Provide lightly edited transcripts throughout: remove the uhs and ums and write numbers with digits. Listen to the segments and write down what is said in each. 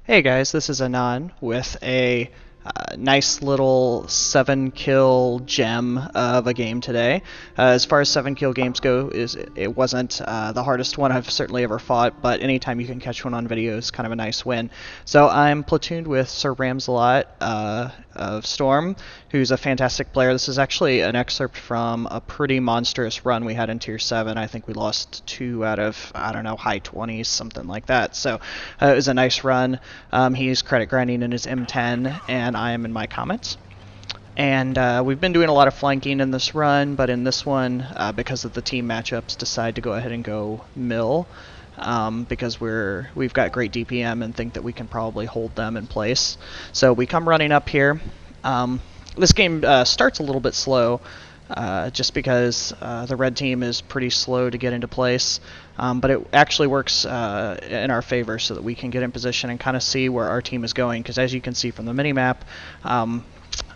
Hey guys, this is Anon with a nice little 7-kill gem of a game today. As far as 7-kill games go, it wasn't the hardest one I've certainly ever fought, but anytime you can catch one on video is kind of a nice win. So I'm platooned with Sir Ramsalot of Storm, who's a fantastic player. This is actually an excerpt from a pretty monstrous run we had in Tier 7. I think we lost 2 out of, I don't know, high 20s, something like that. So it was a nice run. He's credit grinding in his M10, and I am in my Comets. And we've been doing a lot of flanking in this run, but in this one, because of the team matchups, decide to go ahead and go mill. Because we've got great DPM and think that we can probably hold them in place. So we come running up here. This game starts a little bit slow, just because the red team is pretty slow to get into place, but it actually works in our favor so that we can get in position and kind of see where our team is going, because as you can see from the minimap,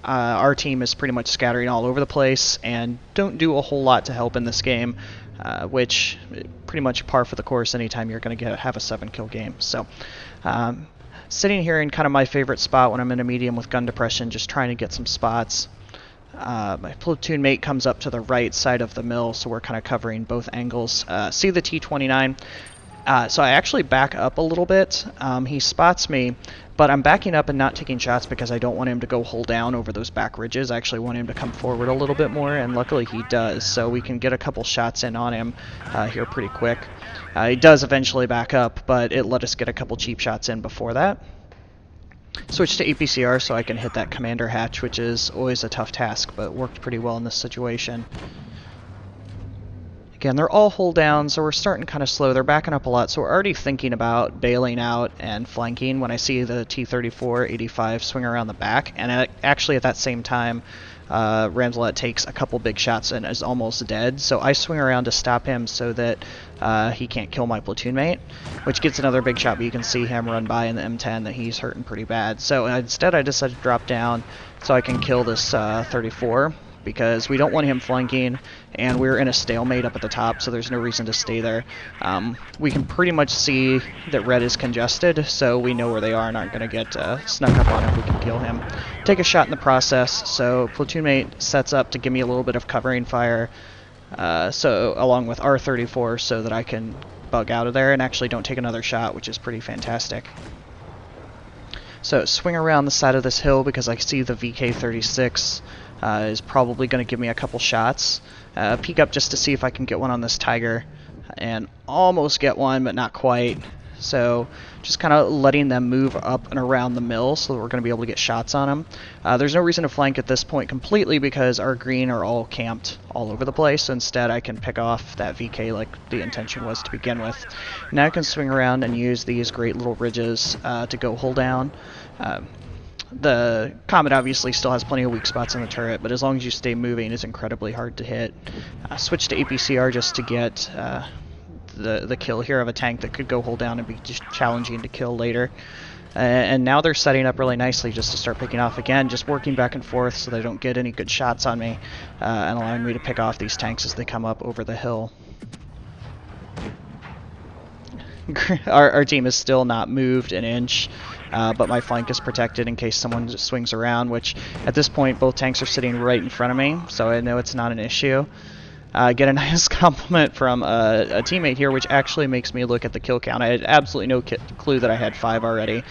our team is pretty much scattering all over the place and don't do a whole lot to help in this game, which pretty much par for the course anytime you're going to have a 7-kill game. So sitting here in kind of my favorite spot when I'm in a medium with gun depression, just trying to get some spots. My platoon mate comes up to the right side of the mill, so we're kind of covering both angles. See the T-29? So I actually back up a little bit. He spots me, but I'm backing up and not taking shots because I don't want him to go hull down over those back ridges. I actually want him to come forward a little bit more, and luckily he does, so we can get a couple shots in on him here pretty quick. He does eventually back up, but it let us get a couple cheap shots in before that. Switch to APCR so I can hit that commander hatch, which is always a tough task, but worked pretty well in this situation. Again, they're all hull down, so we're starting kind of slow. They're backing up a lot, so we're already thinking about bailing out and flanking when I see the T-34 85 swing around the back, and actually at that same time, Ramsalot takes a couple big shots and is almost dead, so I swing around to stop him so that he can't kill my platoon mate, which gets another big shot, but you can see him run by in the M10 that he's hurting pretty bad. So instead I decided to drop down so I can kill this 34, because we don't want him flanking, and we're in a stalemate up at the top, so there's no reason to stay there. We can pretty much see that red is congested, so we know where they are and aren't going to get snuck up on if we can kill him. Take a shot in the process, so platoon mate sets up to give me a little bit of covering fire, so along with R34, so that I can bug out of there and actually don't take another shot, which is pretty fantastic. So swing around the side of this hill because I see the VK-36 is probably going to give me a couple shots. Peek up just to see if I can get one on this Tiger, and almost get one, but not quite. So just kind of letting them move up and around the mill so that we're going to be able to get shots on them. There's no reason to flank at this point completely because our green are all camped all over the place. So instead I can pick off that VK like the intention was to begin with. Now I can swing around and use these great little ridges to go hull down. The Comet obviously still has plenty of weak spots in the turret, but as long as you stay moving, it's incredibly hard to hit. Switch to APCR just to get the kill here of a tank that could go hull down and be just challenging to kill later. And now they're setting up really nicely just to start picking off again, just working back and forth so they don't get any good shots on me, and allowing me to pick off these tanks as they come up over the hill. Our team is still not moved an inch, but my flank is protected in case someone just swings around, which at this point both tanks are sitting right in front of me, so I know it's not an issue. Get a nice compliment from a teammate here, which actually makes me look at the kill count. I had absolutely no clue that I had 5 already,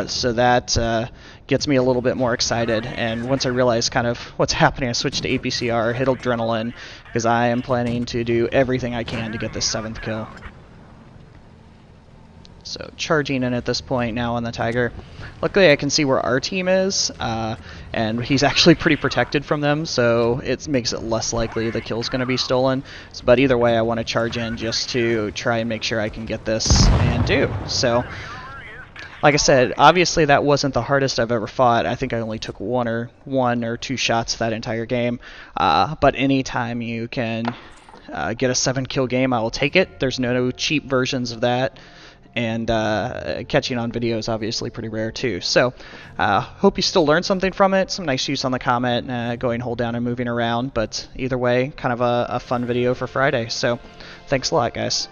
so that gets me a little bit more excited. And once I realize kind of what's happening, I switch to APCR, hit adrenaline, because I am planning to do everything I can to get this 7th kill. So charging in at this point now on the Tiger. Luckily I can see where our team is, and he's actually pretty protected from them, so it makes it less likely the kill's going to be stolen. But either way I want to charge in just to try and make sure I can get this, and do. So like I said, obviously that wasn't the hardest I've ever fought. I think I only took one or two shots that entire game, but anytime you can get a 7-kill game, I will take it. There's no cheap versions of that. And catching on video is obviously pretty rare too. So hope you still learned something from it. Some nice use on the Comet, going hull down and moving around. But either way, kind of a fun video for Friday. So thanks a lot, guys.